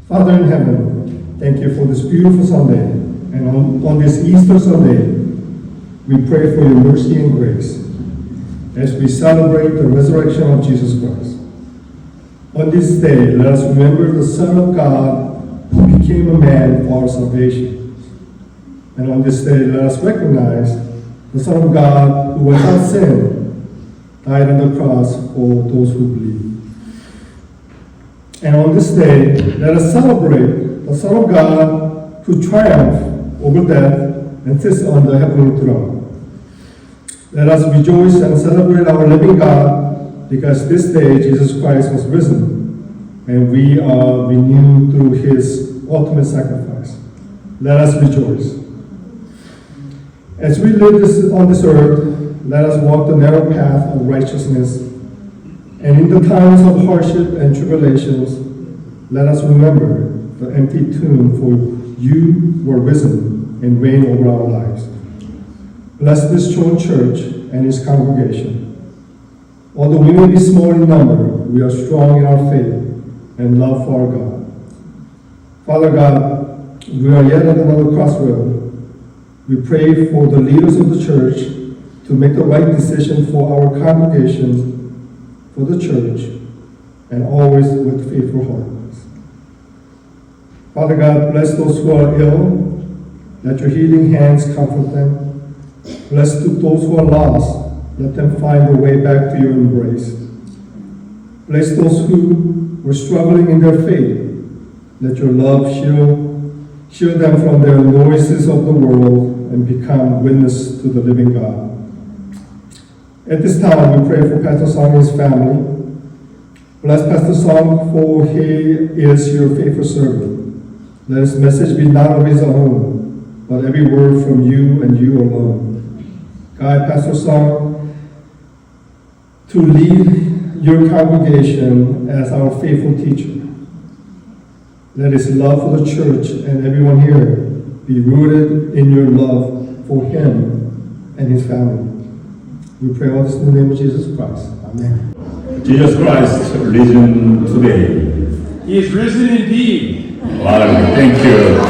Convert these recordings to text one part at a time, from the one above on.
Father in heaven, thank you for this beautiful Sunday. And on this Easter Sunday, we pray for your mercy and grace as we celebrate the resurrection of Jesus Christ. On this day, let us remember the Son of God who became a man for our salvation. And on this day, let us recognize the Son of God who without sin died on the cross for those who believe. And on this day, let us celebrate the Son of God who triumphed over death and sits on the heavenly throne. Let us rejoice and celebrate our living God, because this day Jesus Christ was risen, and we are renewed through his ultimate sacrifice. Let us rejoice. As we live on this earth, let us walk the narrow path of righteousness. And in the times of hardship and tribulations, let us remember the empty tomb, for you were risen and reign over our lives. Bless this Church and its congregation. Although we may be small in number, we are strong in our faith and love for our God. Father God, we are yet at another crossroad. We pray for the leaders of the church to make the right decision for our congregation, for the church, and always with faithful hearts. Father God, bless those who are ill. Let your healing hands comfort them. Bless those who are lost. Let them find their way back to your embrace. Bless those who were struggling in their faith. Let your love shield them from their noises of the world and become witness to the living God. At this time, we pray for Pastor Song and his family. Bless Pastor Song, for he is your faithful servant. Let his message be not of his own, but every word from you and you alone. Guide Pastor Song to lead your congregation as our faithful teacher. Let his love for the church and everyone here be rooted in your love for him and his family. We pray all this in the name of Jesus Christ. Amen. Jesus Christ risen today. He is risen indeed. Wow, thank you.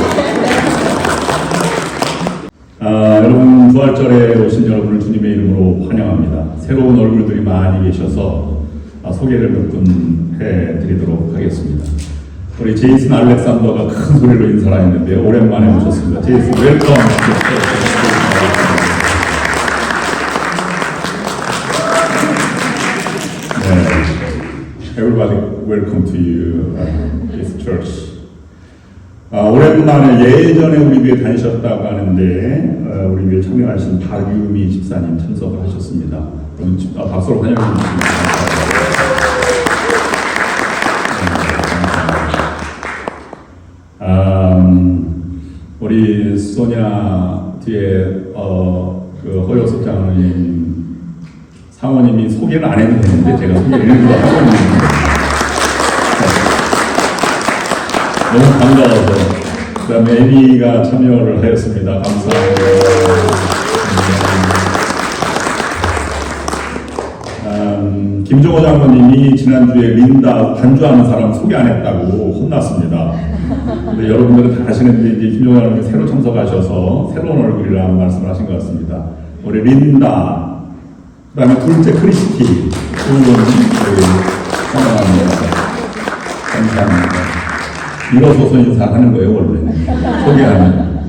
여러분 부활절에 오신 여러분을 주님의 이름으로 환영합니다. 새로운 얼굴들이 많이 계셔서 소개를 몇 분 해드리도록 하겠습니다. 우리 제이슨 알렉산더가 큰 소리로 인사를 했는데 오랜만에 오셨습니다. 제이슨 웰컴. Everybody, welcome to you, this church. 오랜만에 예전에 우리 교회 다니셨다고 하는데 우리 교회 참여하신 박유미 집사님 참석을 하셨습니다. 박수로 환영해 주시기 우리 소냐 뒤에 그 허여섭 장로님 사모님이 소개를 안 해도 되는데 제가 소개를 일부러 하고 있는데 너무 반가워서. 그 다음에 애미가 참여를 하였습니다. 감사합니다. 김종호 장로님이 지난주에 린다 반주하는 사람 소개 안 했다고 혼났습니다. 근데 여러분들은 다 아시는데 이제 김종호 장로님이 새로 참석하셔서 새로운 얼굴이라는 말씀을 하신 것 같습니다. 우리 린다, 그 다음에 둘째 크리스티 두 분 환영합니다. 감사합니다. 일어서서 인사하는 거예요 원래 소개하면.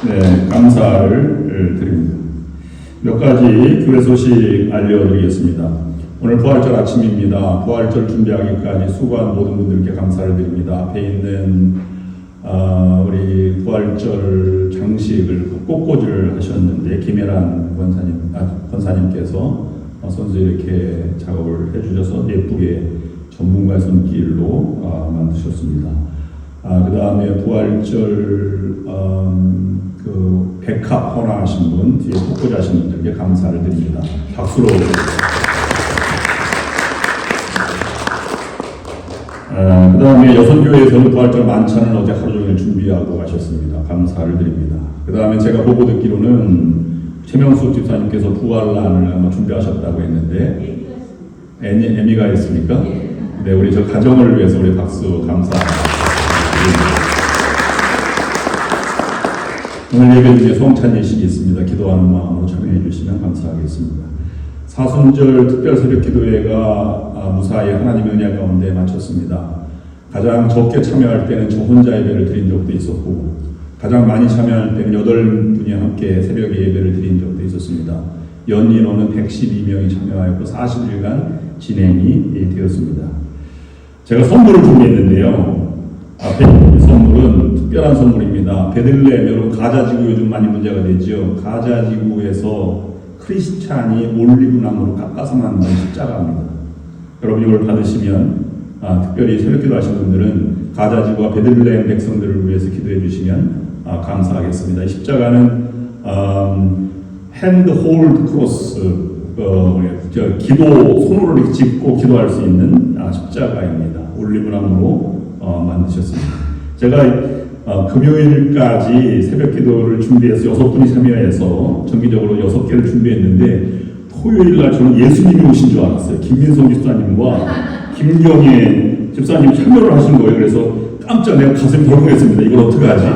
네, 감사를 드립니다. 몇 가지 교회 소식 알려드리겠습니다. 오늘 부활절 아침입니다. 부활절 준비하기까지 수고한 모든 분들께 감사를 드립니다. 앞에 있는 우리 부활절 장식을 꽃꽂이를 하셨는데 김혜란 권사님께서 선수 이렇게 작업을 해주셔서 예쁘게 전문가의 손길로 만드셨습니다. 그 다음에 부활절 그 백합 헌화하신 분, 뒤에 꽃꽂이 하신 분들께 감사를 드립니다. 박수로. 그 다음에 여선교회에서는 부활절 만찬을 어제 하루 종일 준비하고 가셨습니다. 감사를 드립니다. 그 다음에 제가 보고 듣기로는 최명숙 집사님께서 부활란을 아마 준비하셨다고 했는데 애미가 있습니까? 네, 우리 저 가정을 위해서 우리 박수 감사합니다. 오늘 예배 중에 성찬 예식이 있습니다. 기도하는 마음으로 참여해 주시면 감사하겠습니다. 사순절 특별 새벽 기도회가 무사히 하나님의 은혜 가운데 마쳤습니다. 가장 적게 참여할 때는 저 혼자 예배를 드린 적도 있었고 가장 많이 참여할 때는 8분이 함께 새벽 예배를 드린 적도 있었습니다. 연 인원은 112명이 참여하였고 40일간 진행이 되었습니다. 제가 선물을 준비했는데요. 앞에 있는 선물은 특별한 선물입니다. 베들레헴, 여러분 가자지구 요즘 많이 문제가 되죠. 가자지구에서 크리스찬이 올리브나무로 깎아서 만든 십자가입니다. 여러분 이걸 받으시면 특별히 새벽기도 하신 분들은 가자지구와 베들레헴 백성들을 위해서 기도해 주시면 감사하겠습니다. 이 십자가는 핸드 홀드 크로스, 기도 손으로 이렇게 짚고 기도할 수 있는 십자가입니다. 올리브나무로 만드셨습니다. 제가 금요일까지 새벽기도를 준비해서 6분이 참여해서 정기적으로 6개를 준비했는데 토요일날 저는 예수님이 오신 줄 알았어요. 김민성 집사님과 김경애 집사님 참여를 하신 거예요. 그래서 깜짝 내가 가슴이 덜컹했습니다. 이걸 어떻게 하지?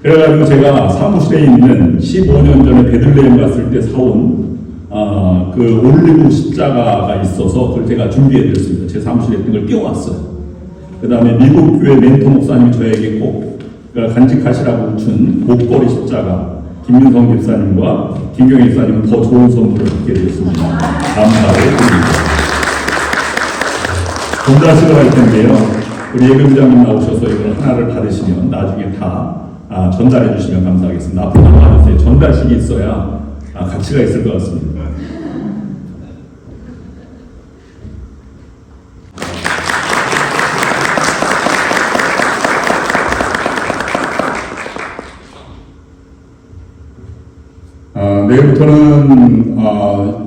그래가지고 제가 사무실에 있는 15년 전에 베들레헴 갔을 때 사온 그 올리브 십자가가 있어서 그걸 제가 준비해드렸습니다. 제 사무실에 있는 걸 띄워왔어요. 그 다음에 미국 교회 멘토 목사님이 저에게 꼭 간직하시라고 준 목걸이 십자가, 김윤성 집사님과 김경희 집사님은 더 좋은 선물을 받게 되었습니다. 감사를 드립니다. 전달식을 할 텐데요. 우리 예배부장님 나오셔서 이걸 하나를 받으시면 나중에 다 전달해 주시면 감사하겠습니다. 앞으로 나와주세요. 전달식이 있어야 가치가 있을 것 같습니다. 내일부터는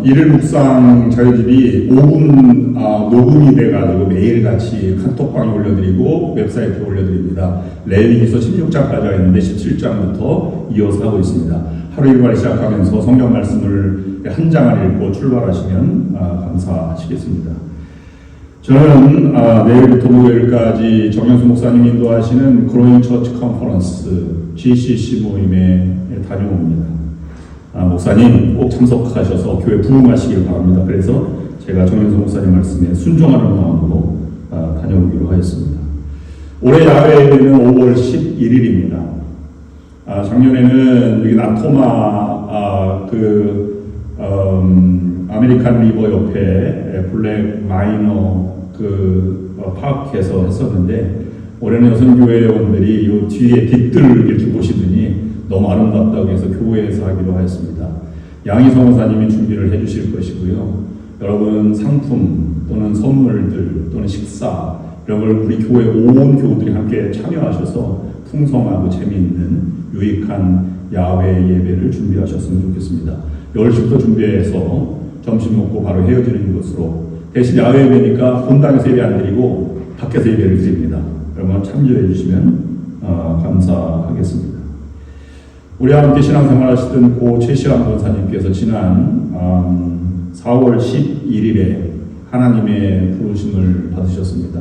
일일 묵상 자유집이 5분 녹음이 돼가지고 매일같이 카톡방에 올려드리고 웹사이트에 올려드립니다. 레위기서 16장까지 있는데 17장부터 이어서 하고 있습니다. 하루 일과를 시작하면서 성경 말씀을 한 장을 읽고 출발하시면 감사하시겠습니다. 저는 내일부터 목요일까지 정영수 목사님 인도하시는 그로잉 처치 컨퍼런스 GCC 모임에 다녀옵니다. 목사님 꼭 참석하셔서 교회 부흥하시길 바랍니다. 그래서 제가 정현수 목사님 말씀에 순종하는 마음으로 다녀오기로 하였습니다. 올해 야외 예배는 5월 11일입니다. 작년에는 여기 나토마 아메리칸 리버 옆에 블랙 마이너 파크에서 했었는데 올해는 여성교회 회원들이 이 뒤에 빛들을 이렇게 보시더니 너무 아름답다고 해서 교회에서 하기로 하였습니다. 양희성 목사님이 준비를 해주실 것이고요. 여러분 상품 또는 선물들 또는 식사 이런 걸 우리 교회 온 교우들이 함께 참여하셔서 풍성하고 재미있는 유익한 야외 예배를 준비하셨으면 좋겠습니다. 10시부터 준비해서 점심 먹고 바로 헤어지는 것으로 대신 야외 예배니까 본당에서 예배 안 드리고 밖에서 예배를 드립니다. 여러분 참여해 주시면 감사하겠습니다. 우리와 함께 신앙생활 하시던 고 최시환 권사님께서 지난 4월 11일에 하나님의 부르심을 받으셨습니다.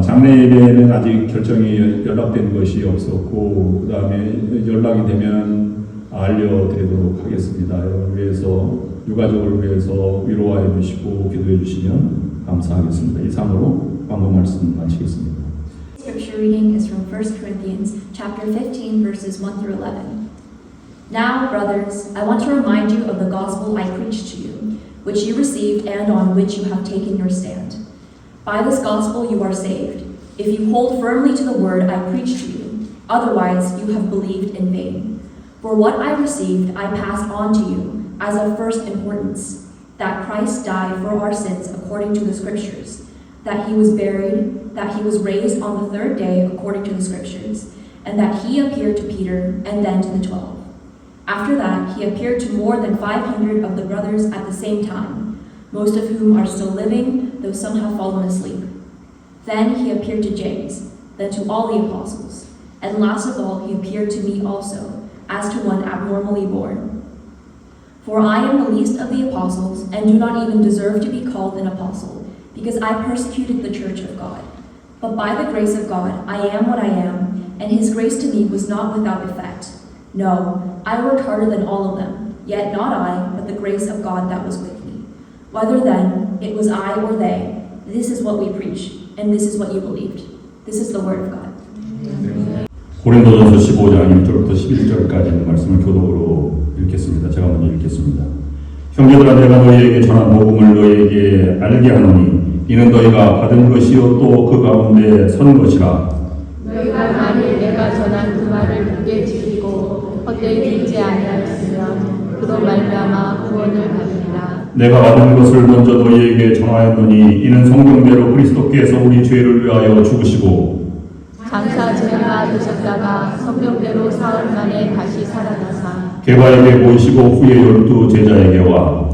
장례 예배는 아직 결정이 연락된 것이 없었고 그 다음에 연락이 되면 알려드리도록 하겠습니다. 여러분을 위해서 유가족을 위해서 위로하여 주시고 기도해 주시면 감사하겠습니다. 이상으로 광고 말씀 마치겠습니다. Scripture reading is from 1 Corinthians chapter 15 verses 1 through 11. Now, brothers, I want to remind you of the gospel I preached to you, which you received and on which you have taken your stand. By this gospel you are saved, if you hold firmly to the word I preached to you. Otherwise, you have believed in vain. For what I received I passed on to you as of first importance, that Christ died for our sins according to the Scriptures, that he was buried, that he was raised on the third day according to the Scriptures, and that he appeared to Peter and then to the 12. After that, he appeared to more than 500 of the brothers at the same time, most of whom are still living, though some have fallen asleep. Then he appeared to James, then to all the apostles, and last of all he appeared to me also, as to one abnormally born. For I am the least of the apostles, and do not even deserve to be called an apostle, because I persecuted the church of God. But by the grace of God I am what I am, and his grace to me was not without effect. No, I worked harder than all of them, yet not I, but the grace of God that was with me. Whether then it was I or they, this is what we preach, and this is what you believed. This is the word of God. 고린도전서 15장 1절부터 11절까지 있는 말씀을 교독으로 읽겠습니다. 제가 먼저 읽겠습니다. 형제들아, 내가 너희에게 전한 복음을 너희에게 알게 하노니 이는 너희가 받은 것이요 또 그 가운데 선 것이라. 너희가 만일 내가 전한 그 말을 굳게 지키고 헛되이 잊지 아니하였으면 그로 말미암아 구원을 받으리라. 내가 받은 것을 먼저 너희에게 전하였노니 이는 성경대로 그리스도께서 우리 죄를 위하여 죽으시고 장차 죄가 드셨다가 성경대로 사흘 만에 다시 살아나사 게바에게 보이시고 후에 12 제자에게와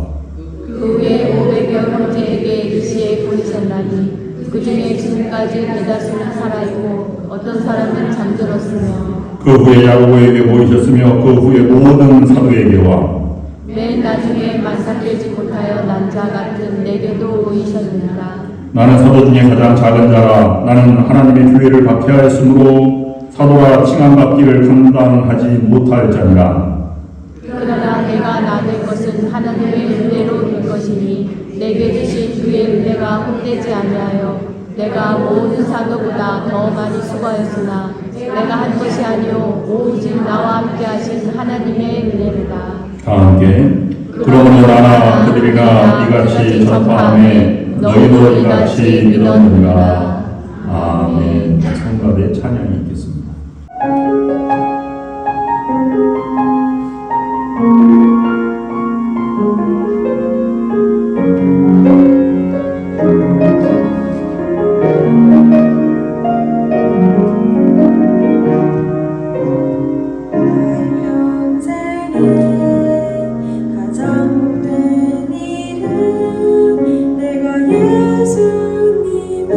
그 후에 500여 형제에게 일시에 보이셨나니 그 중에 지금까지 대다수는 살아있고 어떤 사람은 잠들었으며 그 후에 야고보에게 보이셨으며 그 후에 모든 사도에게와 맨 나중에 만삭되지 못하여 난 자 같은 내게도 보이셨느니라. 나는 사도 중에 가장 작은 자라. 나는 하나님의 교회를 박해하였으므로 사도라 칭함받기를 감당하지 못할 자니라. 그러나 내가 나될 것은 하나님의 은혜로 된 것이니 내게 주신 그의 은혜가 헛되지 아니하여 내가 모든 사도보다 더 많이 수고하였으나 내가 한 것이 아니요 오직 나와 함께 하신 하나님의 은혜로다. 다 함께 그러므로 나나 그들이나 이같이 전파함에 너희도 이같이 믿었느니라. 아멘. 성가대 찬양이 있겠습니다. 가장 된 일은 내가 예수님을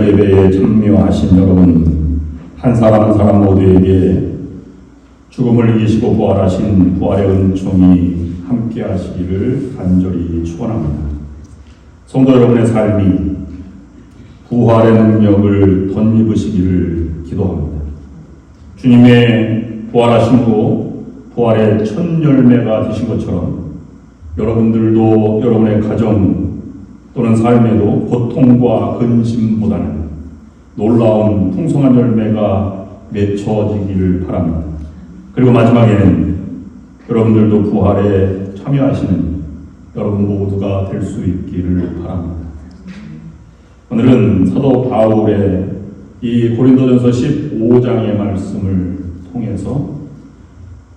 부활절 예배에 참여하신 여러분, 한 사람 한 사람 모두에게 죽음을 이기시고 부활하신 부활의 은총이 함께 하시기를 간절히 축원합니다. 성도 여러분의 삶이 부활의 능력을 덧입으시기를 기도합니다. 주님의 부활하심으로 부활의 첫 열매가 되신 것처럼 여러분들도 여러분의 가정 또는 삶에도 고통과 근심보다는 놀라운 풍성한 열매가 맺혀지기를 바랍니다. 그리고 마지막에는 여러분들도 부활에 참여하시는 여러분 모두가 될 수 있기를 바랍니다. 오늘은 사도 바울의 이 고린도전서 15장의 말씀을 통해서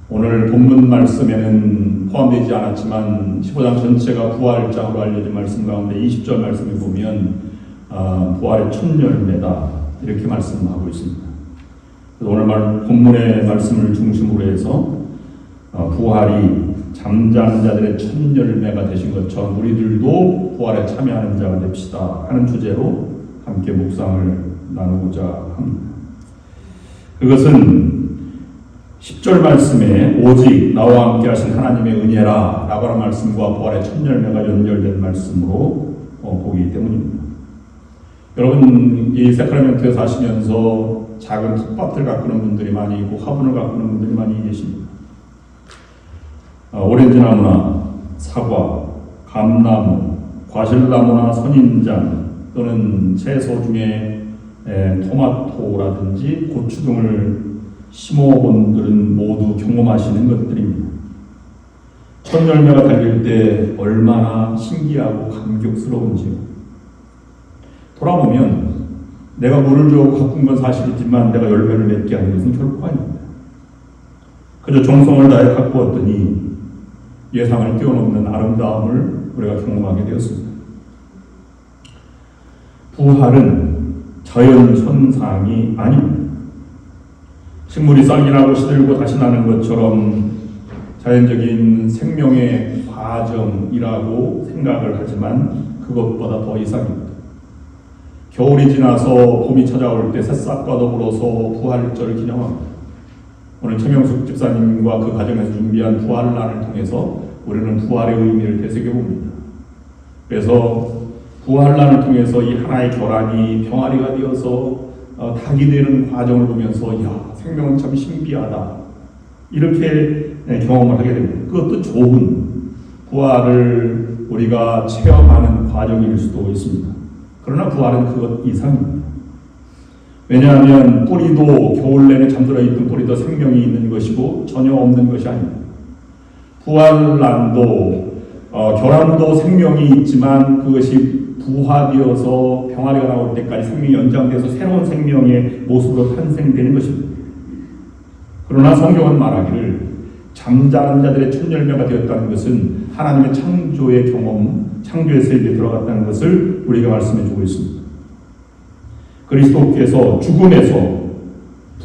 오늘 본문 말씀에는 포함되지 않았지만 15장 전체가 부활장으로 알려진 말씀 가운데 20절 말씀을 보면 부활의 첫 열매다 이렇게 말씀하고 있습니다. 그래서 오늘 본문의 말씀을 중심으로 해서 부활이 잠자는 자들의 첫 열매가 되신 것처럼 우리들도 부활에 참여하는 자가 됩시다 하는 주제로 함께 묵상을 나누고자 합니다. 그것은 10절 말씀에 오직 나와 함께 하신 하나님의 은혜라 라고 하는 말씀과 부활의 첫 열매가 연결된 말씀으로 보기 때문입니다. 여러분, 이 세크라멘트에 사시면서 작은 텃밭을 가꾸는 분들이 많이 있고 화분을 가꾸는 분들이 많이 계십니다. 오렌지나무나 사과, 감나무, 과실나무나 선인장 또는 채소 중에 토마토라든지 고추 등을 심어본 분들은 모두 경험하시는 것들입니다. 첫 열매가 달릴 때 얼마나 신기하고 감격스러운지요. 돌아보면 내가 물을 주고 가꾼 건 사실이지만 내가 열매를 맺게 하는 것은 결코 아닙니다. 그저 정성을 다해 가꾸었더니 예상을 뛰어넘는 아름다움을 우리가 경험하게 되었습니다. 부활은 자연 현상이 아닙니다. 식물이 싹이 나고 시들고 다시 나는 것처럼 자연적인 생명의 과정이라고 생각을 하지만 그것보다 더 이상입니다. 겨울이 지나서 봄이 찾아올 때 새싹과 더불어서 부활절을 기념합니다. 오늘 최명숙 집사님과 그 가정에서 준비한 부활날을 통해서 우리는 부활의 의미를 되새겨봅니다. 그래서 부활날을 통해서 이 하나의 결합이 병아리가 되어서 닭이 되는 과정을 보면서 야, 생명은 참 신비하다 이렇게 경험을 하게 됩니다. 그것도 좋은 부활을 우리가 체험하는 과정일 수도 있습니다. 그러나 부활은 그것 이상입니다. 왜냐하면 뿌리도 겨울 내내 잠들어 있던 뿌리도 생명이 있는 것이고 전혀 없는 것이 아닙니다. 부활란도 결함도 생명이 있지만 그것이 부화되어서 병아리가 나올 때까지 생명이 연장돼서 새로운 생명의 모습으로 탄생되는 것입니다. 그러나 성경은 말하기를 잠자는 자들의 첫 열매가 되었다는 것은 하나님의 창조의 경험, 창조의 세계에 들어갔다는 것을 우리가 말씀해주고 있습니다. 그리스도께서 죽음에서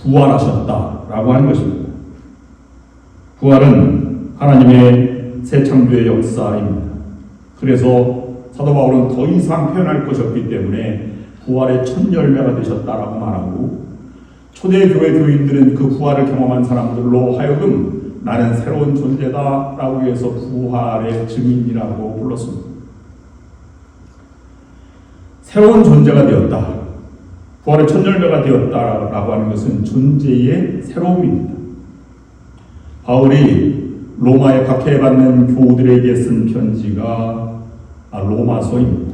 부활하셨다라고 하는 것입니다. 부활은 하나님의 새 창조의 역사입니다. 그래서 사도 바울은 더 이상 표현할 것이 없기 때문에 부활의 첫 열매가 되셨다라고 말하고 초대교회 교인들은 그 부활을 경험한 사람들로 하여금 나는 새로운 존재다라고 해서 부활의 증인이라고 불렀습니다. 새로운 존재가 되었다. 부활의 첫 열매가 되었다라고 하는 것은 존재의 새로움입니다. 바울이 로마에 박해받는 교우들에게 쓴 편지가 로마서입니다.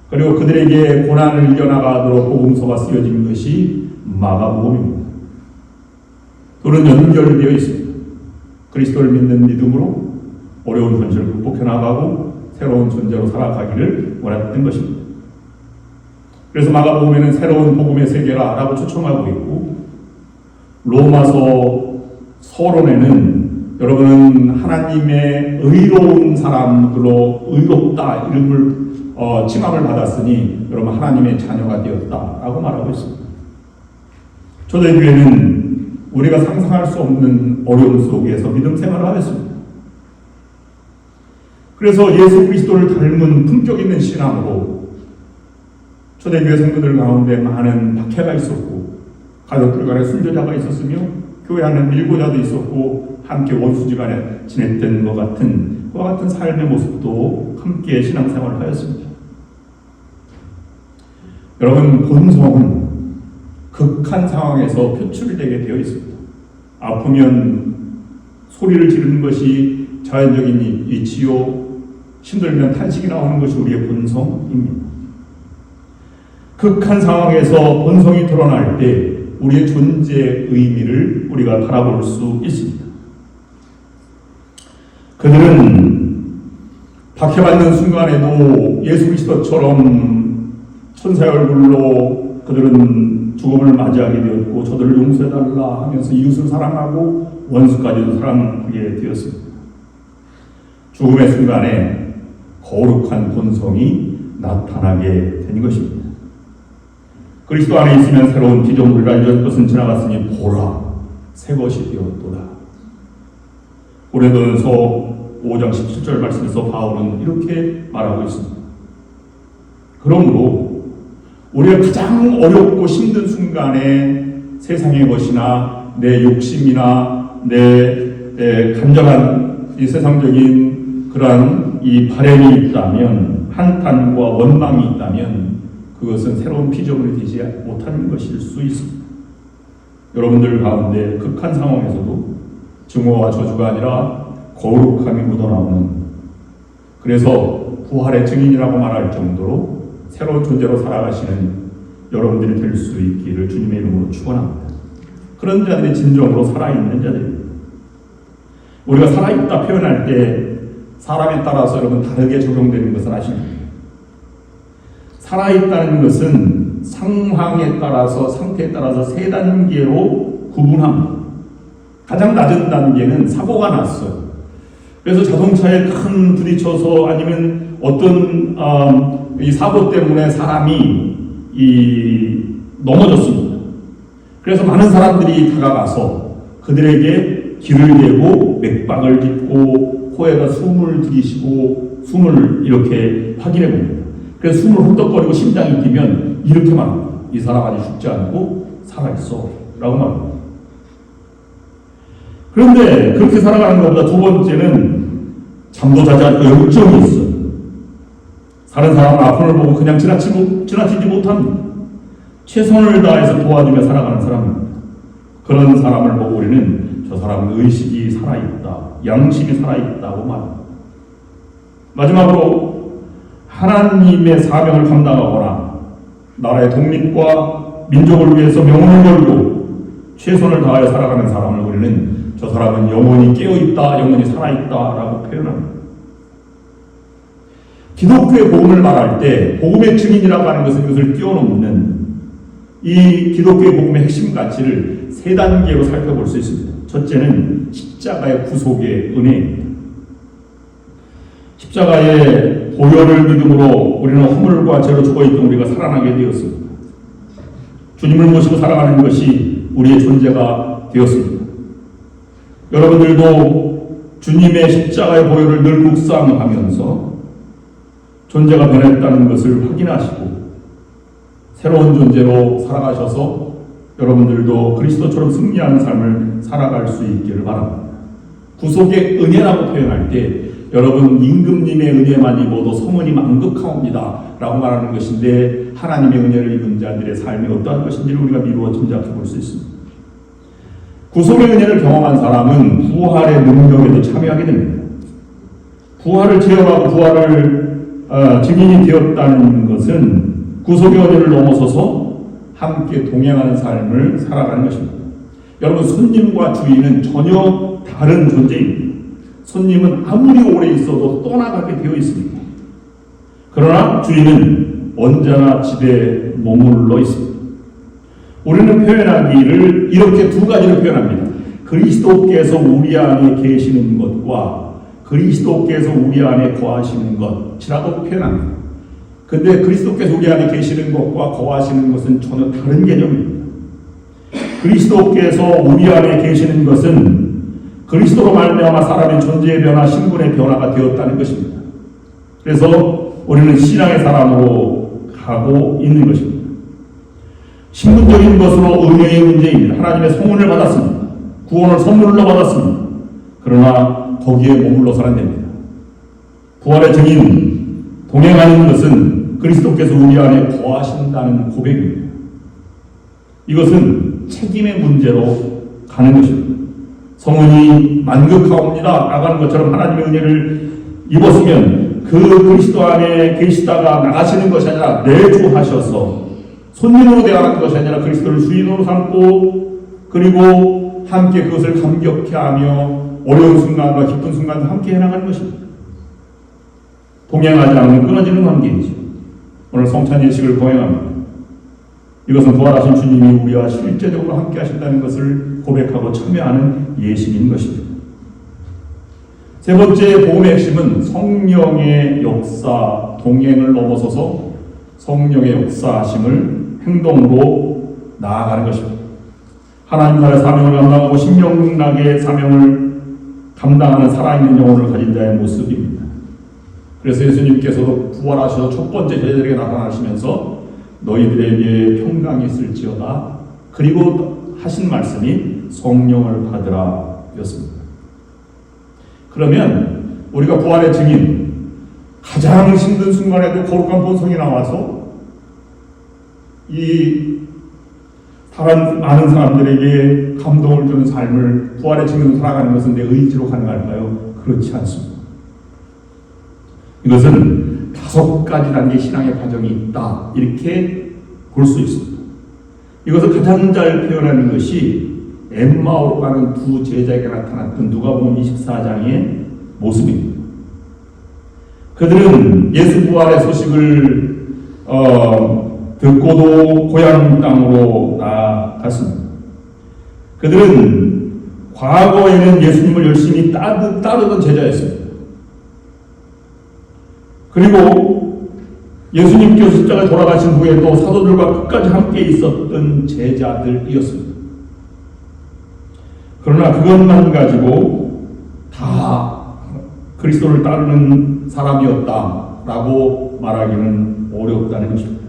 그리고 그들에게 고난을 이겨나가도록 복음서가 쓰여진 것이 마가복음입니다. 둘은 연결되어 있습니다. 그리스도를 믿는 믿음으로 어려운 현실을 극복해 나가고 새로운 존재로 살아가기를 원했던 것입니다. 그래서 마가복음에는 새로운 복음의 세계라고 초청하고 있고 로마서 서론에는 여러분은 하나님의 의로운 사람들로 의롭다 이름을 칭함을 받았으니 여러분 하나님의 자녀가 되었다라고 말하고 있습니다. 초대교회는 우리가 상상할 수 없는 어려움 속에서 믿음 생활을 하였습니다. 그래서 예수 그리스도를 닮은 품격 있는 신앙으로 초대교회 성도들 가운데 많은 박해가 있었고 가족들 간에 순교자가 있었으며 교회 안에 밀고자도 있었고 함께 원수지간에 지냈던 것 같은 그와 같은 삶의 모습도 함께 신앙생활을 하였습니다. 여러분, 본성은 극한 상황에서 표출되게 되어 있습니다. 아프면 소리를 지르는 것이 자연적인 이치요, 힘들면 탄식이 나오는 것이 우리의 본성입니다. 극한 상황에서 본성이 드러날 때 우리의 존재의 의미를 우리가 바라볼 수 있습니다. 그들은 박해받는 순간에도 예수 그리스도처럼 천사의 얼굴로 그들은 죽음을 맞이하게 되었고 저들을 용서해달라 하면서 이웃을 사랑하고 원수까지도 사랑하게 되었습니다. 죽음의 순간에 거룩한 본성이 나타나게 된 것입니다. 그리스도 안에 있으면 새로운 피조물이라 이전 것은 지나갔으니 보라 새 것이 되었도다. 고린도전서 5장 17절 말씀에서 바울은 이렇게 말하고 있습니다. 그러므로 우리가 가장 어렵고 힘든 순간에 세상의 것이나 내 욕심이나 내 간절한 이 세상적인 그러한 이 바램이 있다면, 한탄과 원망이 있다면 그것은 새로운 피조물이 되지 못하는 것일 수 있습니다. 여러분들 가운데 극한 상황에서도 증오와 저주가 아니라 거룩함이 묻어나오는, 그래서 부활의 증인이라고 말할 정도로 새로운 존재로 살아가시는 여러분들이 될 수 있기를 주님의 이름으로 축원합니다. 그런 자들이 진정으로 살아있는 자들입니다. 우리가 살아있다 표현할 때 사람에 따라서 여러분 다르게 적용되는 것을 아십니까? 살아있다는 것은 상황에 따라서, 상태에 따라서 세 단계로 구분합니다. 가장 낮은 단계는 사고가 났어요. 그래서 자동차에 큰 부딪혀서 아니면 어떤 이 사고 때문에 사람이 넘어졌습니다. 그래서 많은 사람들이 다가가서 그들에게 길을 대고 맥박을 짚고 코에다 숨을 들이쉬고 숨을 이렇게 확인해 봅니다. 그래서 숨을 헐떡거리고 심장이 뛰면 이렇게 말합니다. 이 사람 아직 죽지 않고 살아있어 라고 말합니다. 그런데 그렇게 살아가는 것보다 두 번째는 잠도 자지 않고 열정이 있어요. 다른 사람은 아픔을 보고 그냥 지나치지 못합니다. 최선을 다해서 도와주며 살아가는 사람입니다. 그런 사람을 보고 우리는 저 사람은 의식이 살아있다, 양심이 살아있다고 말합니다. 마지막으로 하나님의 사명을 감당하거나 나라의 독립과 민족을 위해서 명운을 걸고 최선을 다하여 살아가는 사람을 우리는 저 사람은 영원히 깨어있다, 영원히 살아있다라고 표현합니다. 기독교의 복음을 말할 때 복음의 증인이라고 하는 것은 이것을 뛰어넘는 이 기독교의 복음의 핵심 가치를 세 단계로 살펴볼 수 있습니다. 첫째는 십자가의 구속의 은혜입니다. 십자가의 보혈을 믿음으로 우리는 허물과 죄로 죽어있던 우리가 살아나게 되었습니다. 주님을 모시고 살아가는 것이 우리의 존재가 되었습니다. 여러분들도 주님의 십자가의 보혈을 늘 묵상하면서 존재가 변했다는 것을 확인하시고 새로운 존재로 살아가셔서 여러분들도 그리스도처럼 승리하는 삶을 살아갈 수 있기를 바랍니다. 구속의 은혜라고 표현할 때 여러분 임금님의 은혜만 입어도 성은이 만극하옵니다 라고 말하는 것인데 하나님의 은혜를 입은 자들의 삶이 어떠한 것인지를 우리가 미루어 짐작해 볼 수 있습니다. 구속의 은혜를 경험한 사람은 부활의 능력에도 참여하게 됩니다. 부활을 체험하고 부활을 증인이 되었다는 것은 구속의 은혜를 넘어서서 함께 동행하는 삶을 살아가는 것입니다. 여러분, 손님과 주인은 전혀 다른 존재입니다. 손님은 아무리 오래 있어도 떠나가게 되어 있습니다. 그러나 주인은 언제나 집에 머물러 있습니다. 우리는 표현하기를 이렇게 두 가지로 표현합니다. 그리스도께서 우리 안에 계시는 것과 그리스도께서 우리 안에 거하시는 것이라고 표현합니다. 근데 그리스도께서 우리 안에 계시는 것과 거하시는 것은 전혀 다른 개념입니다. 그리스도께서 우리 안에 계시는 것은 그리스도로 말미암아 사람의 존재의 변화, 신분의 변화가 되었다는 것입니다. 그래서 우리는 신앙의 사람으로 가고 있는 것입니다. 신분적인 것으로 은혜의 문제입니다. 하나님의 성원을 받았습니다. 구원을 선물로 받았습니다. 그러나 거기에 머물러서는 안 됩니다. 부활의 증인, 동행하는 것은 그리스도께서 우리 안에 거하신다는 고백입니다. 이것은 책임의 문제로 가는 것입니다. 성은이 만극하옵니다 나가는 것처럼 하나님의 은혜를 입었으면 그 그리스도 안에 계시다가 나가시는 것이 아니라 내주하셔서 손님으로 대하는 것이 아니라 그리스도를 주인으로 삼고 그리고 함께 그것을 감격해 하며 어려운 순간과 기쁜 순간도 함께 해나가는 것입니다. 동행하지 않으면 끊어지는 관계이죠. 오늘 성찬 예식을 거행합니다. 이것은 부활하신 주님이 우리와 실제적으로 함께 하신다는 것을 고백하고 참여하는 예식인 것입니다. 세 번째 복음의 핵심은 성령의 역사, 동행을 넘어서서 성령의 역사하심을 행동으로 나아가는 것입니다. 하나님 나라의 사명을 감당하고 신명나게 사명을 감당하는 살아있는 영혼을 가진 자의 모습입니다. 그래서 예수님께서도 부활하셔서 첫 번째 제자들에게 나타나시면서 너희들에게 평강이 있을지어다. 그리고 하신 말씀이 성령을 받으라 였습니다. 그러면 우리가 부활의 증인, 가장 힘든 순간에도 거룩한 본성이 나와서 이 많은 사람들에게 감동을 주는 삶을 부활의 증인으로 살아가는 것은 내 의지로 가능할까요? 그렇지 않습니다. 이것은 5가지 단계 신앙의 과정이 있다. 이렇게 볼 수 있습니다. 이것을 가장 잘 표현하는 것이 엠마오로 가는 두 제자에게 나타났던 누가복음 24장의 모습입니다. 그들은 예수 부활의 소식을 듣고도 고향 땅으로 나아갔습니다. 그들은 과거에는 예수님을 열심히 따르던 제자였습니다. 그리고 예수님께서 십자가에 돌아가신 후에도 사도들과 끝까지 함께 있었던 제자들이었습니다. 그러나 그것만 가지고 다 그리스도를 따르는 사람이었다라고 말하기는 어렵다는 것입니다.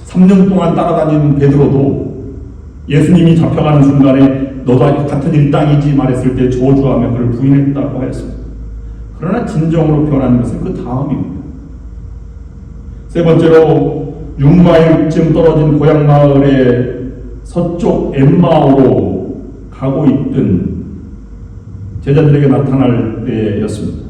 3년 동안 따라다닌 베드로도 예수님이 잡혀가는 순간에 너도 같은 일당이지 말했을 때 저주하며 그를 부인했다고 하였습니다. 그러나 진정으로 표현하는 것은 그 다음입니다. 세 번째로 6마일쯤 떨어진 고향 마을의 서쪽 엠마오로 가고 있던 제자들에게 나타날 때였습니다.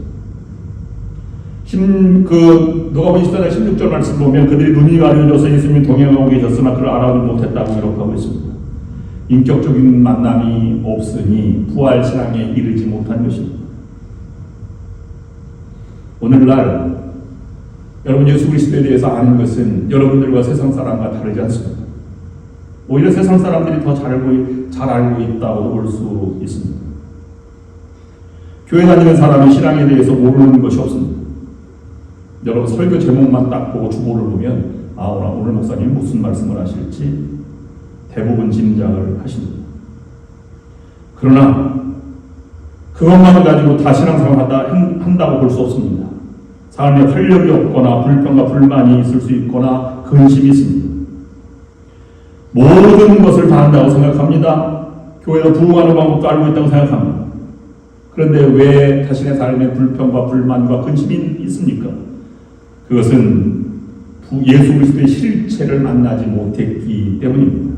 누가복음 24장 16절 말씀 보면 그들이 눈이 가려져서 예수님이 동행하고 계셨으나 그를 알아보지 못했다고 기록하고 있습니다. 인격적인 만남이 없으니 부활 신앙에 이르지 못한 것입니다. 오늘날 여러분 예수 그리스도에 대해서 아는 것은 여러분들과 세상 사람과 다르지 않습니다. 오히려 세상 사람들이 더 잘 알고 있다고 볼 수 있습니다. 교회 다니는 사람이 신앙에 대해서 모르는 것이 없습니다. 여러분 설교 제목만 딱 보고 주보를 보면 오늘 목사님 무슨 말씀을 하실지 대부분 짐작을 하십니다. 그러나 그것만 가지고 다 신앙생활 한다고 볼 수 없습니다. 삶에 활력이 없거나 불평과 불만이 있을 수 있거나 근심이 있습니다. 모든 것을 다 한다고 생각합니다. 교회에서 부흥하는 방법도 알고 있다고 생각합니다. 그런데 왜 자신의 삶에 불평과 불만과 근심이 있습니까? 그것은 예수 그리스도의 실체를 만나지 못했기 때문입니다.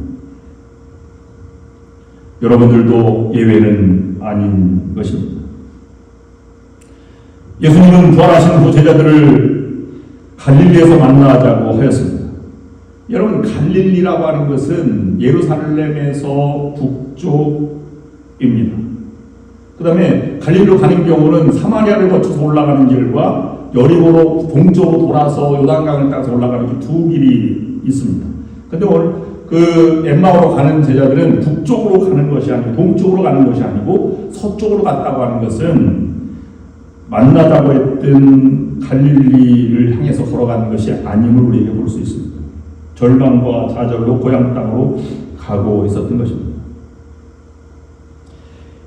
여러분들도 예외는 아닌 것입니다. 예수님은 부활하신 후 제자들을 갈릴리에서 만나자고 하였습니다. 여러분 갈릴리라고 하는 것은 예루살렘에서 북쪽입니다. 그 다음에 갈릴리로 가는 경우는 사마리아를 거쳐서 올라가는 길과 여리고로 동쪽으로 돌아서 요단강을 따라서 올라가는 두 길이 있습니다. 근데 오늘 그 엠마오로 가는 제자들은 북쪽으로 가는 것이 아니고 동쪽으로 가는 것이 아니고 서쪽으로 갔다고 하는 것은 만나자고 했던 갈릴리를 향해서 걸어가는 것이 아님을 우리에게 볼 수 있습니다. 절망과 좌절로 고향 땅으로 가고 있었던 것입니다.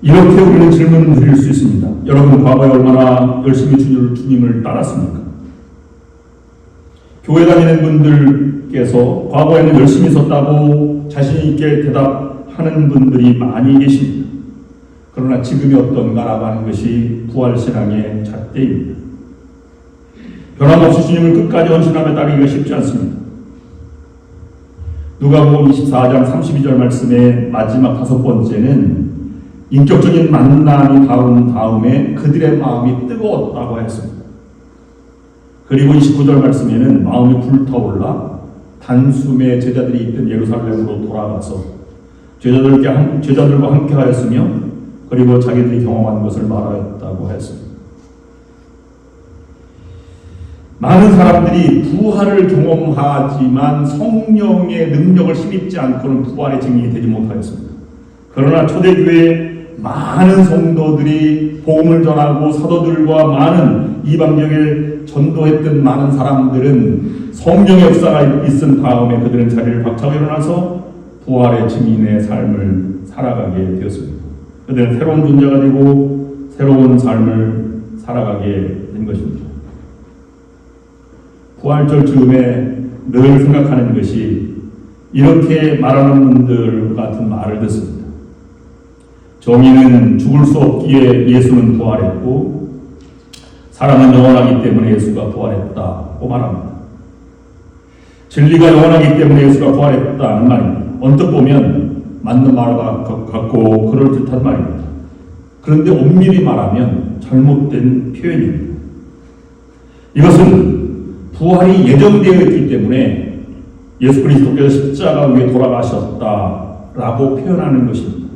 이렇게 우리는 질문을 드릴 수 있습니다. 여러분 과거에 얼마나 열심히 주님을 따랐습니까? 교회 다니는 분들께서 과거에는 열심히 있었다고 자신 있게 대답하는 분들이 많이 계십니다. 그러나 지금이 어떤가라고 하는 것이 부활신앙의 잣대입니다. 변함없이 주님을 끝까지 헌신하며 따르기가 쉽지 않습니다. 누가복음 24장 32절 말씀의 마지막 5번째는 인격적인 만남이 다운 다음에 그들의 마음이 뜨거웠다고 했습니다. 그리고 29절 말씀에는 마음이 불타올라 단숨에 제자들이 있던 예루살렘으로 돌아가서 제자들과 함께 하였으며 그리고 자기들이 경험한 것을 말하였다고 했습니다. 많은 사람들이 부활을 경험하지만 성령의 능력을 힘입지 않고는 부활의 증인이 되지 못하였습니다. 그러나 초대교회 많은 성도들이 복음을 전하고 사도들과 많은 이방적에 전도했던 많은 사람들은 성령의 역사가 있은 다음에 그들은 자리를 박차고 일어나서 부활의 증인의 삶을 살아가게 되었습니다. 그들은 새로운 존재가 되고 새로운 삶을 살아가게 된 것입니다. 부활절 즈음에 늘 생각하는 것이 이렇게 말하는 분들 같은 말을 듣습니다. 정의는 죽을 수 없기에 예수는 부활했고 사람은 영원하기 때문에 예수가 부활했다고 말합니다. 진리가 영원하기 때문에 예수가 부활했다는 말입니다. 언뜻 보면 맞는 말 같고 그럴듯한 말입니다. 그런데 엄밀히 말하면 잘못된 표현입니다. 이것은 부활이 예정되어 있기 때문에 예수 그리스도께서 십자가 위에 돌아가셨다라고 표현하는 것입니다.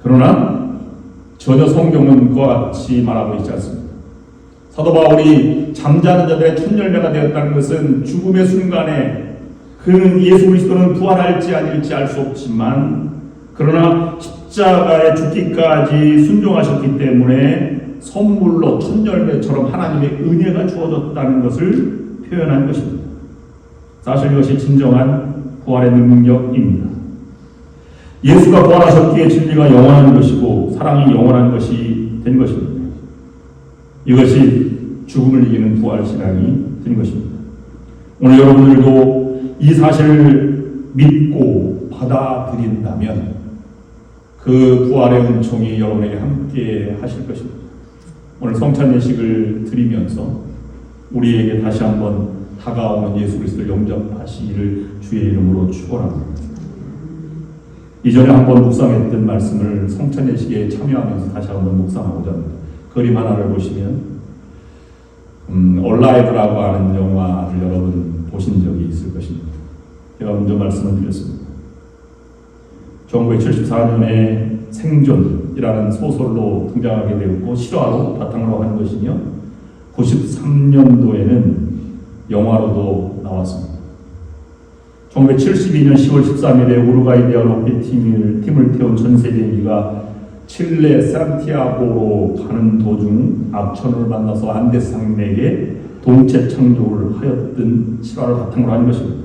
그러나 전혀 성경은 그와 같이 말하고 있지 않습니다. 사도 바울이 잠자는 자들의 첫 열매가 되었다는 것은 죽음의 순간에 그는 예수 그리스도는 부활할지 아닐지 알 수 없지만 그러나 십자가에 죽기까지 순종하셨기 때문에 선물로 첫 열매처럼 하나님의 은혜가 주어졌다는 것을 표현한 것입니다. 사실 이것이 진정한 부활의 능력입니다. 예수가 부활하셨기에 진리가 영원한 것이고 사랑이 영원한 것이 된 것입니다. 이것이 죽음을 이기는 부활신앙이 된 것입니다. 오늘 여러분들도 이 사실을 믿고 받아들인다면 그 부활의 은총이 여러분에게 함께 하실 것입니다. 오늘 성찬 예식을 드리면서 우리에게 다시 한번 다가오는 예수 그리스도를 영접하시기를 주의 이름으로 축원합니다. 이전에 한번 묵상했던 말씀을 성찬 예식에 참여하면서 다시 한번 묵상하고자 합니다. 그림 하나를 보시면 얼라이브라고 하는 영화를 여러분 보신 적이 있을 것입니다. 제가 먼저 말씀을 드렸습니다. 1974년에 생존이라는 소설로 등장하게 되었고 실화로 바탕으로 한 것이며 93년도에는 영화로도 나왔습니다. 1972년 10월 13일에 우루과이 대학 럭비 팀을 태운 전세 비행기가 칠레 산티아고로 가는 도중 악천후를 만나서 안데스 산맥에 동체 착륙을 하였던 실화를 바탕으로 한 것입니다.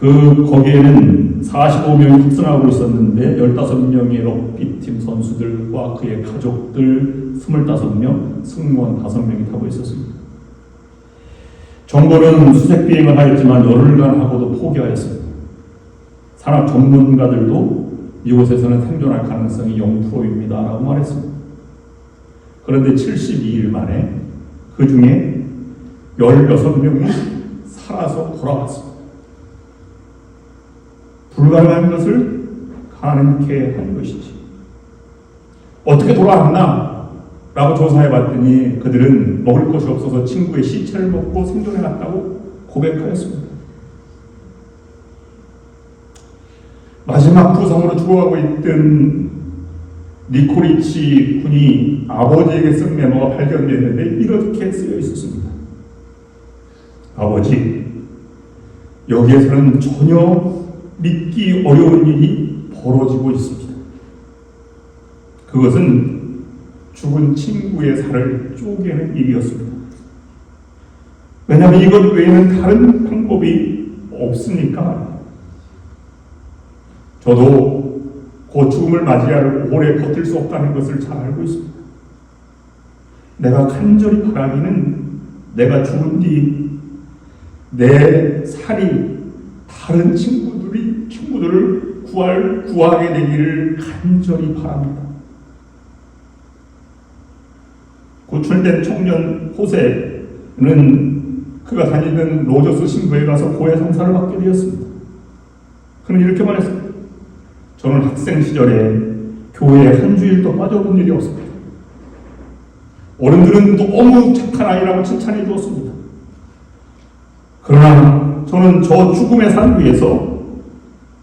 거기에는 45명이 탑승하고 있었는데 15명의 럭비팀 선수들과 그의 가족들 25명, 승무원 5명이 타고 있었습니다. 정부는 수색 비행을 하였지만 열흘간 하고도 포기하였습니다. 산악 전문가들도 이곳에서는 생존할 가능성이 0%입니다 라고 말했습니다. 그런데 72일 만에 그 중에 16명이 살아서 돌아왔습니다. 불가능한 것을 가능케 한 것이지. 어떻게 돌아왔나? 라고 조사해봤더니 그들은 먹을 것이 없어서 친구의 시체를 먹고 생존해갔다고 고백하였습니다. 마지막 부상으로 죽어가고 있던 니코리치 군이 아버지에게 쓴 메모가 발견됐는데 이렇게 쓰여 있었습니다. 아버지, 여기에서는 전혀 믿기 어려운 일이 벌어지고 있습니다. 그것은 죽은 친구의 살을 쪼개는 일이었습니다. 왜냐하면 이것 외에는 다른 방법이 없으니까. 저도 그 죽음을 맞이할 오래 버틸 수 없다는 것을 잘 알고 있습니다. 내가 간절히 바라기는 내가 죽은 뒤 내 살이 다른 친구들을 구하게 되기를 간절히 바랍니다. 고출된 청년 호세는 그가 다니던 로저스 신부에 가서 고해 성사를 받게 되었습니다. 그는 이렇게 말했습니다. 저는 학생 시절에 교회에 한 주일도 빠져본 일이 없습니다. 어른들은 너무 착한 아이라고 칭찬해 주었습니다. 그러나 저는 저 죽음의 산 위에서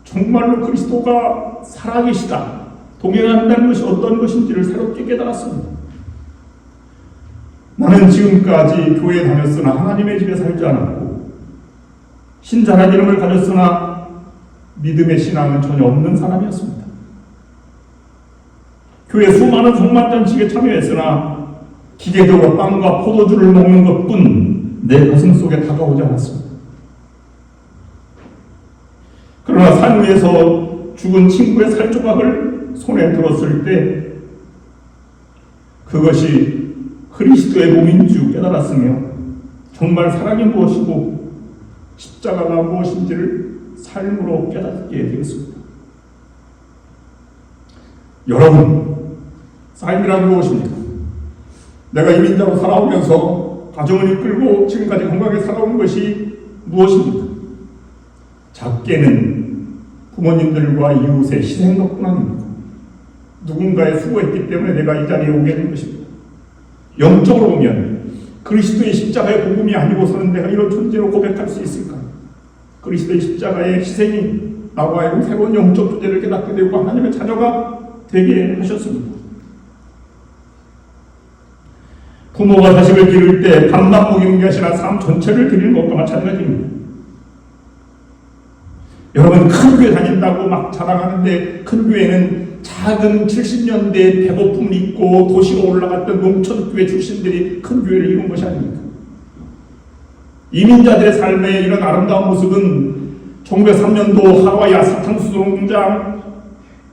정말로 그리스도가 살아계시다, 동행한다는 것이 어떤 것인지를 새롭게 깨달았습니다. 나는 지금까지 교회에 다녔으나 하나님의 집에 살지 않았고 신자란 이름을 가졌으나 믿음의 신앙은 전혀 없는 사람이었습니다. 교회 수많은 성만잔치에 참여했으나 기계적으로 빵과 포도주를 먹는 것뿐 내 가슴 속에 다가오지 않았습니다. 그러나 산 위에서 죽은 친구의 살조각을 손에 들었을 때 그것이 그리스도의 몸인 줄 깨달았으며 정말 사랑이 무엇이고 십자가가 무엇인지를 삶으로 깨닫게 되었습니다. 여러분, 삶이란 무엇입니까? 내가 이민자로 살아오면서 가정을 이끌고 지금까지 건강하게 살아온 것이 무엇입니까? 작게는 부모님들과 이웃의 희생 덕분 아닙니까? 누군가의 수고했기 때문에 내가 이 자리에 오게 된 것입니다. 영적으로 보면 그리스도의 십자가의 복음이 아니고서는 내가 이런 존재로 고백할 수 있을까? 그리스도의 십자가의 희생이 나와 하여금 새로운 영적 존재를 깨닫게 되고 하나님의 자녀가 되게 하셨습니다. 부모가 자식을 기를 때 밥만 먹이는 게 아니라 삶 전체를 드리는 것과 마찬가지입니다. 여러분, 큰 교회 다닌다고 막 자랑하는데 큰 교회는 작은 70년대 배고픔을 잊고 도시로 올라갔던 농촌교회 출신들이 큰 교회를 이룬 것이 아닙니까? 이민자들의 삶의 이런 아름다운 모습은 1903년도 하와이 사탕수수 농장,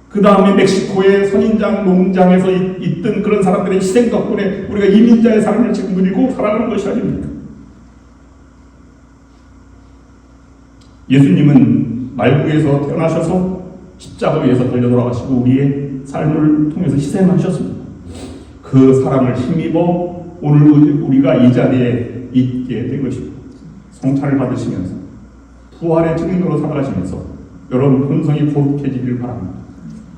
그 다음에 멕시코의 선인장 농장에서 있던 그런 사람들의 희생 덕분에 우리가 이민자의 삶을 지금 누리고 살아가는 것이 아닙니까? 예수님은 말구에서 태어나셔서 십자가 위에서 달려 돌아가시고 우리의 삶을 통해서 희생하셨습니다. 그 사랑을 힘입어 오늘 우리가 이 자리에 있게 된 것입니다. 성찬을 받으시면서 부활의 증인으로 살아가시면서 여러분 본성이 거룩해지길 바랍니다.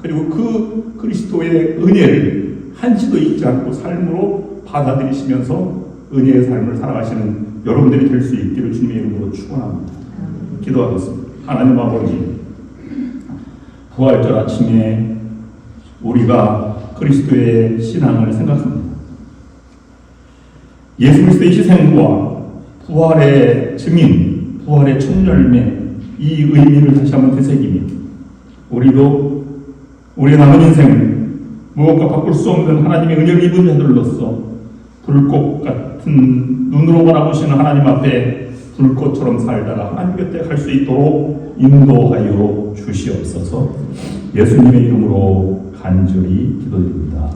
그리고 그 그리스도의 은혜를 한시도 잊지 않고 삶으로 받아들이시면서 은혜의 삶을 살아가시는 여러분들이 될 수 있기를 주님의 이름으로 축원합니다. 기도하겠습니다. 하나님 아버지, 부활절 아침에 우리가 그리스도의 신앙을 생각합니다. 예수 그리스도의 희생과 부활의 증인, 부활의 첫 열매, 이 의미를 다시 한번 되새기며 우리도 우리의 남은 인생을 무엇과 바꿀 수 없는 하나님의 은혜를 입은 자들로서 불꽃 같은 눈으로 바라보시는 하나님 앞에 불꽃처럼 살다가 하나님 곁에 갈 수 있도록 인도하여 주시옵소서. 예수님의 이름으로 간절히 기도드립니다.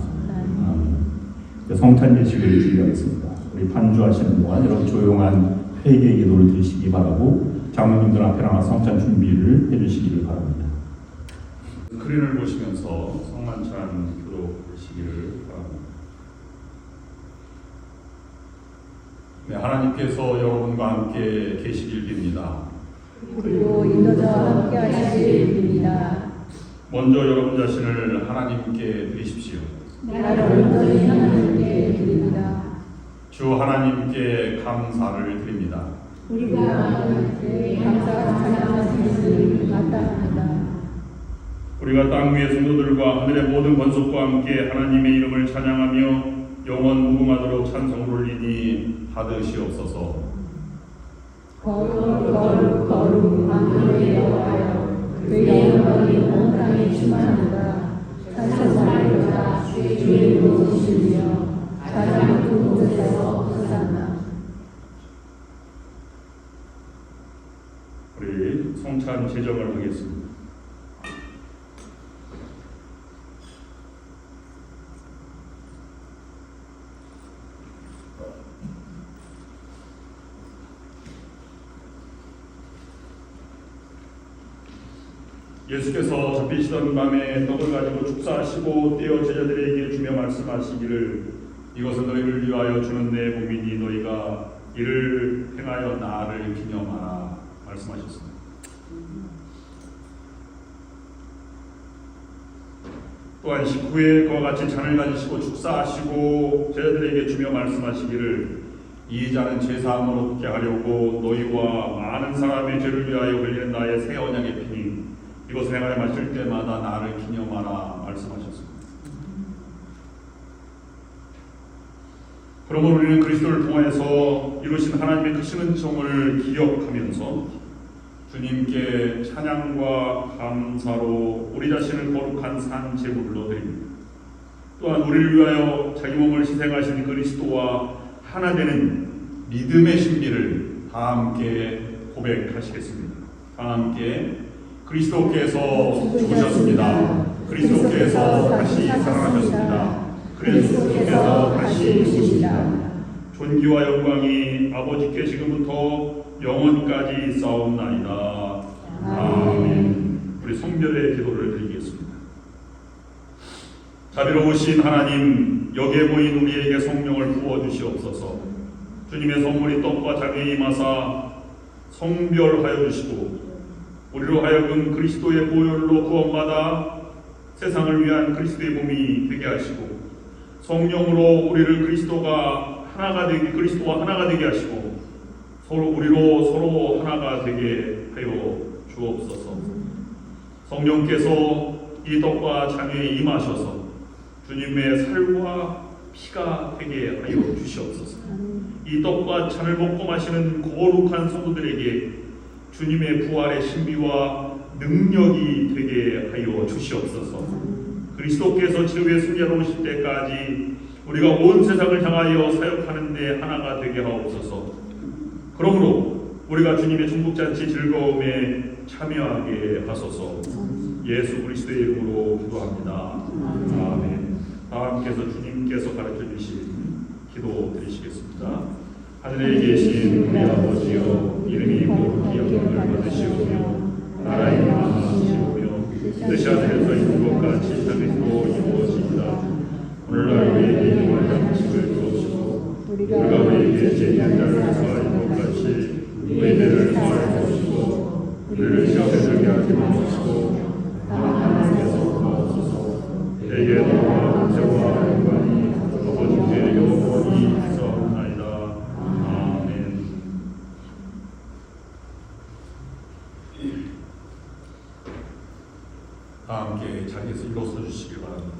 성찬 예식을 준비하겠습니다. 우리 반주하시는 동안 여러분 조용한 회개 기도를 드리시기 바라고 장로님들 앞에 나가 성찬 준비를 해주시기를 바랍니다. 스크린을 보시면서 성만찬 교독하시기를 바랍니다. 네, 하나님께서 여러분과 함께 계시길 빕니다. 그리고 인도자와 함께 하시길 빕니다. 먼저 여러분 자신을 하나님께 드리십시오. 나를 온전히 하나님께 드립니다. 주 하나님께 감사를 드립니다. 우리가 하나님께 감사와 찬양하시기를 마땅합니다. 우리가 땅 위의 성도들과 하늘의 모든 권속과 함께 하나님의 이름을 찬양하며 영원 무궁하도록 찬송을 올리니 받으시옵소서. 거룩 거룩 거룩 만군의 여호와여, 그의 영광이 온 땅에 충만하다. 찬송하리로다. 주의 이름으로 오시며 가장 높은 곳에서 호산나. 우리 성찬 제정을 하겠습니다. 예수께서 잡히시던 밤에 떡을 가지고 축사하시고 떼어 제자들에게 주며 말씀하시기를 이것은 너희를 위하여 주는 내 몸이니 너희가 이를 행하여 나를 기념하라 말씀하셨습니다. 또한 식후에 그와 같이 잔을 가지시고 축사하시고 제자들에게 주며 말씀하시기를 이 잔은 죄사함을 얻게 하려고 너희와 많은 사람의 죄를 위하여 흘리는 나의 새 언약의 피니 이것을 행하여 마실 때마다 나를 기념하라 말씀하셨습니다. 그러므로 우리는 그리스도를 통하여서 이루신 하나님의 크신 은총을 기억하면서 주님께 찬양과 감사로 우리 자신을 거룩한 산 제물로 드립니다. 또한 우리를 위하여 자기 몸을 희생하신 그리스도와 하나 되는 믿음의 신비를 다 함께 고백하시겠습니다. 다 함께 그리스도께서 죽으셨습니다. 그리스도께서 다시 살아나셨습니다. 그리스도께서 다시 오십니다. 존귀와 영광이 아버지께 지금부터 영원까지 싸움나이다. 아멘. 우리 성별의 기도를 드리겠습니다. 자비로우신 하나님, 여기에 모인 우리에게 성령을 부어주시옵소서. 주님의 선물이 떡과 잔에 임하사 성별하여 주시고 우리로 하여금 그리스도의 보혈로 구원받아 세상을 위한 그리스도의 몸이 되게 하시고 성령으로 우리를 그리스도와 하나가 되게 하시고 서로 하나가 되게 하여 주옵소서. 성령께서 이 떡과 잔에 임하셔서 주님의 살과 피가 되게 하여 주시옵소서. 이 떡과 잔을 먹고 마시는 거룩한 성도들에게 주님의 부활의 신비와 능력이 되게 하여 주시옵소서. 그리스도께서 지옥의 승자로 오실 때까지 우리가 온 세상을 향하여 사역하는 데 하나가 되게 하옵소서. 그러므로 우리가 주님의 중국잔치 즐거움에 참여하게 하소서. 예수 그리스도의 이름으로 기도합니다. 아멘. 다음께서 주님께서 가르쳐 주신 기도 드리시겠습니다. 하늘에 계신 우리 아버지여, 이름이 거룩히 여김을 받으시오며 나라의 임하시오며 뜻이 하늘에서 이룬 것 같이 땅에서도 이루어지이다. 오늘날 우리에게 일용할 양식을 주옵시고 우리가 우리에게 죄지은 자를 사하는 것 같이 우리의 죄를 사하여 주시고 우리를 시험에 들게 하지 마시고 다만 하나님께서 구하옵소서. 내게 너와 은혜와 영광이 아버지께 영원히 있사옵나이다. 아멘. 다 함께 자리에서 일어서 주시길 바랍니다.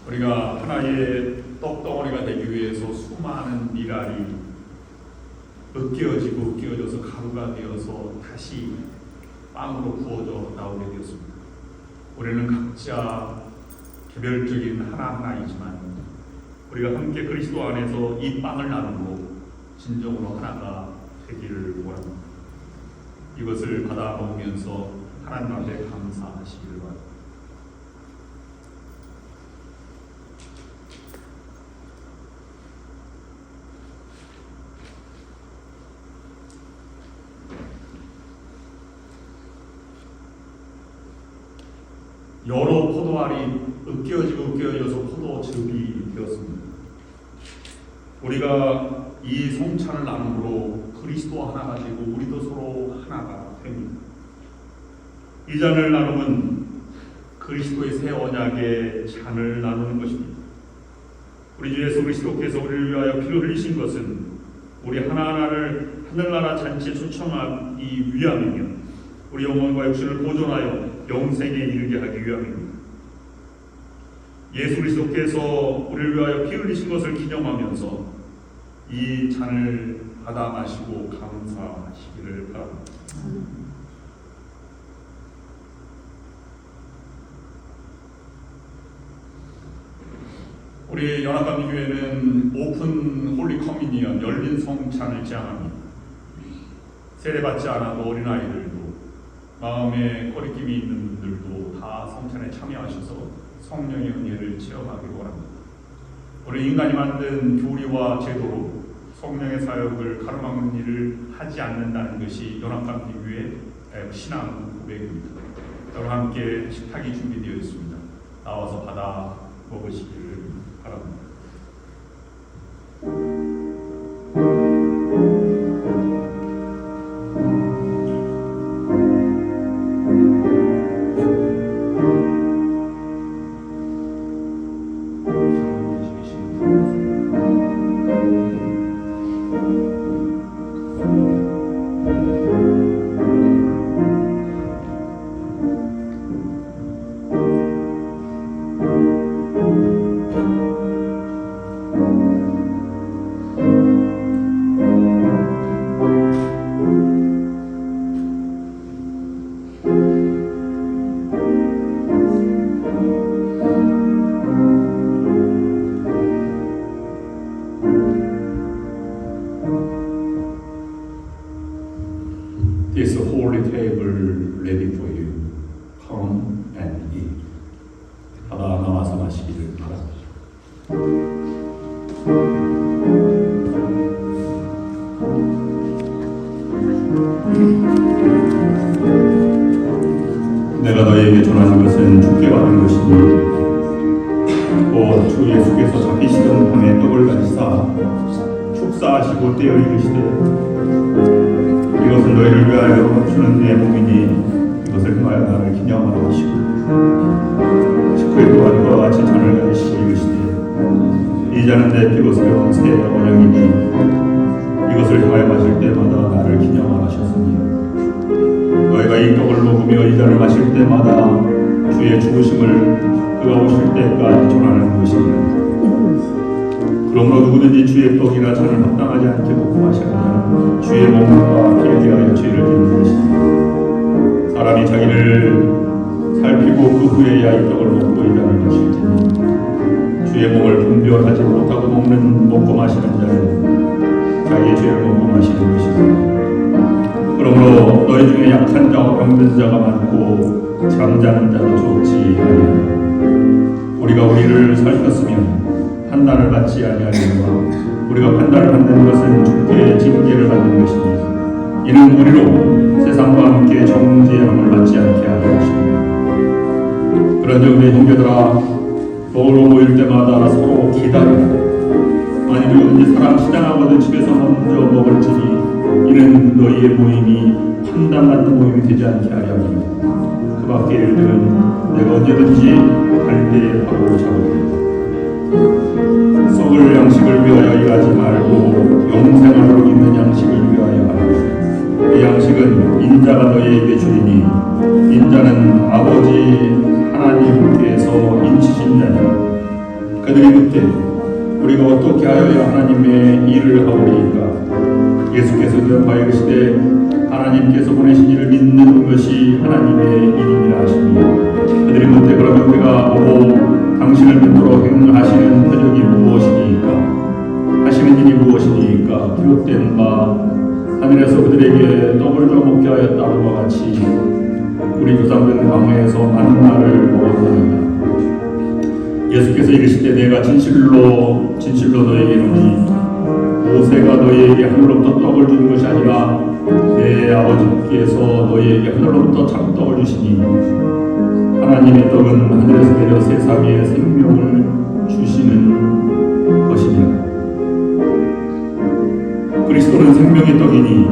우리가 하나의 떡덩어리가 되기 위해서 수많은 미랄이 으깨어져서 가루가 되어서 다시 빵으로 구워져 나오게 되었습니다. 우리는 각자 개별적인 하나하나이지만 우리가 함께 그리스도 안에서 이 빵을 나누고 진정으로 하나가 되기를 원합니다. 이것을 받아 먹으면서 하나님 앞에 감사하시기를 바랍니다. 여러 포도알이 으깨어져서 포도즙이 되었습니다. 우리가 이 성찬을 나눔으로 그리스도와 하나가 되고 우리도 서로 하나가 됩니다. 이 잔을 나눔은 그리스도의 새 언약의 잔을 나누는 것입니다. 우리 주 예수 그리스도께서 우리를 위하여 피를 흘리신 것은 우리 하나하나를 하늘나라 잔치에 초청하기 위함이며 우리 영혼과 육신을 보존하여 영생에 이르게 하기 위함입니다. 예수 그리스도께서 우리를 위하여 피 흘리신 것을 기념하면서 이 잔을 받아 마시고 감사하시기를 바랍니다. 우리 연합감리교회는 오픈 홀리 커뮤니언 열린 성찬을 지향합니다. 세례받지 않아도 어린아이들도 마음에 거리낌이 있는 분들도 다 성찬에 참여하셔서 성령의 은혜를 체험하기를 원합니다. 우리 인간이 만든 교리와 제도로 성령의 사역을 가로막는 일을 하지 않는다는 것이 연합감 비교의 신앙 고백입니다. 여러분 함께 식탁이 준비되어 있습니다. 나와서 받아 먹으시기를 바랍니다. This holy table ready for you. Come and eat. 받아 나와서 마시기를 바랍니다. 내가 너희에게 전하는 것은 주께 받은 것이니 또 주 예수께서 잡히시던 밤에 떡을 가지사 축사하시고 떼어 이르시되 이것은 너희를 위하여 주는 내 몸이니 이것을 행하여 나를 기념하라 하시고 식후에 또한 그와 같이 잔을 가지시고 이르시되 이 잔은 내 피로 세운 새 언약이니 이것을 행하여 마실 때마다 나를 기념하라 하셨으니 너희가 이 떡을 먹으며 이 잔을 마실 때마다 주의 죽으심을 그가 오실 때까지 전하는 것이니라. 그러므로 누구든지 주의 떡이나 잔을 합당하지 않게 먹고 마시는 자는 주의 몸과 피를 위하여 죄를 짓는 것이니 사람이 자기를 살피고 그 후에야 이 떡을 먹고 이 잔을 마실 테니 주의 몸을 분별하지 못하고 먹고 마시는 자는 자기의 죄를 먹고 마시는 것이니 그러므로 너희 중에 약한 자와 병든 자가 많고 잠자는 자도 좋지 아니하니 우리가 우리를 살폈으면 판단을 받지 아니하리라. 우리가 판단을 받는 것은 주께 징계를 받는 것이니 이는 우리로 세상과 함께 정죄함을 받지 않게 하려 하시니 그런데 우리 형제들아 더불어 모일 때마다 서로 기다리라. 만일 누구든지 사람 시장하거든 집에서 먼저 먹을지니 이는 너희의 모임이 판단받는 모임이 되지 않게 하려 하니 그 밖의 일들은 내가 언제든지 갈 때에 바로 잡으리라. 썩을 양식을 위하여 일하지 말고 영생을 있는 양식을 위하여 하라. 이 양식은 인자가 너희에게 주리니 인자는 아버지 하나님께서 인치신 자니 그들이 묻되 우리가 어떻게 하여야 하나님의 일을 하오리이까 예수께서 대답하여 이르시되 하나님께서 보내신 이를 믿는 것이 하나님의 일이니라 하시니 그들이 묻되 그러면 우리가 보고 당신을 믿도록 행하시는 표적이 무엇이니까 하시는 일이 무엇이니까 기록된 바 하늘에서 그들에게 떡을 줘 먹게 하였다와 같이 우리 조상들은 광야에서 만나를 먹었느니라. 예수께서 이르시되 내가 진실로 너희에게 이르노니 모세가 너희에게 하늘로부터 떡을 주는 것이 아니라 내 아버지께서 너희에게 하늘로부터 참떡을 주시니 하나님의 떡은 하늘에서 내려 세상에 생명을 주시는 것이니라. 그리스도는 생명의 떡이니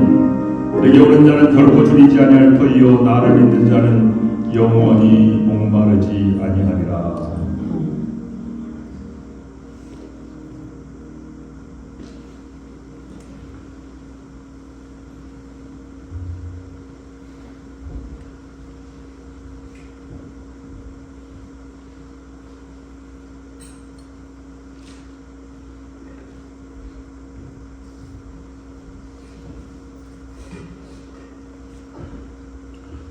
내게 오는 자는 결코 줄이지 아니할 터이요 나를 믿는 자는 영원히 목마르지 아니하리라.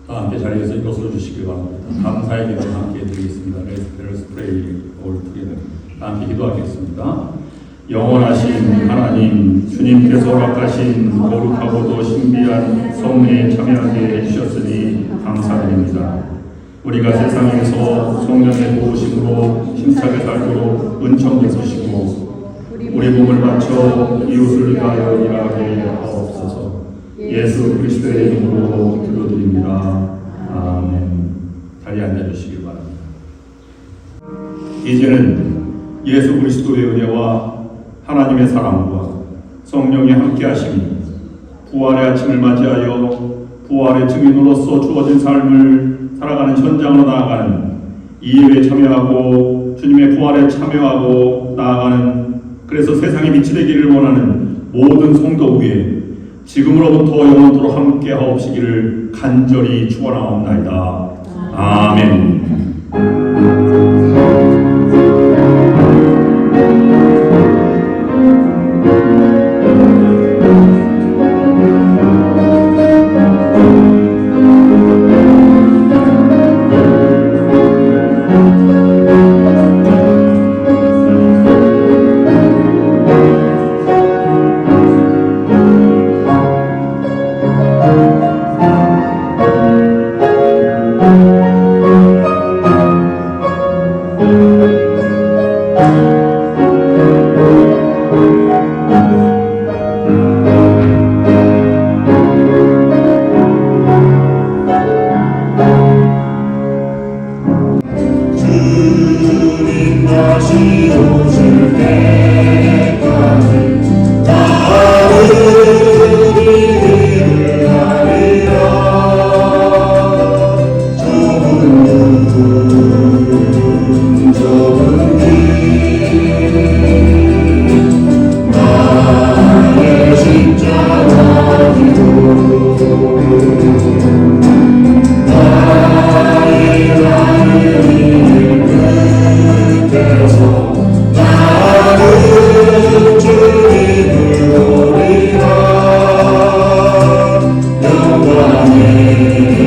함께 자리에서 일어서 주시기 바랍니다. 감사의 기도 함께 드리겠습니다. Let's pray all together. 함께 기도하겠습니다. 영원하신 하나님, 주님께서 허락하신 거룩하고도 신비한 성례에 참여하게 해주셨으니 감사드립니다. 우리가 세상에서 성령의 도우심으로 힘차게 살도록 은총 베푸시고 우리 몸을 바쳐 이웃을 위하여 일하게 하옵소서. 예수 그리스도의 이름으로 기도드립니다. 아멘. 자리에 앉아주시기 바랍니다. 이제는 예수 그리스도의 은혜와 하나님의 사랑과 성령의 함께하심이 부활의 아침을 맞이하여 부활의 증인으로서 주어진 삶을 살아가는 현장으로 나아가는 이 예배에 참여하고 주님의 부활에 참여하고 나아가는, 그래서 세상에 빛이 되기를 원하는 모든 성도 위에 지금으로부터 영원토록 함께하옵시기를 간절히 축원하옵나이다. 아멘. 영광의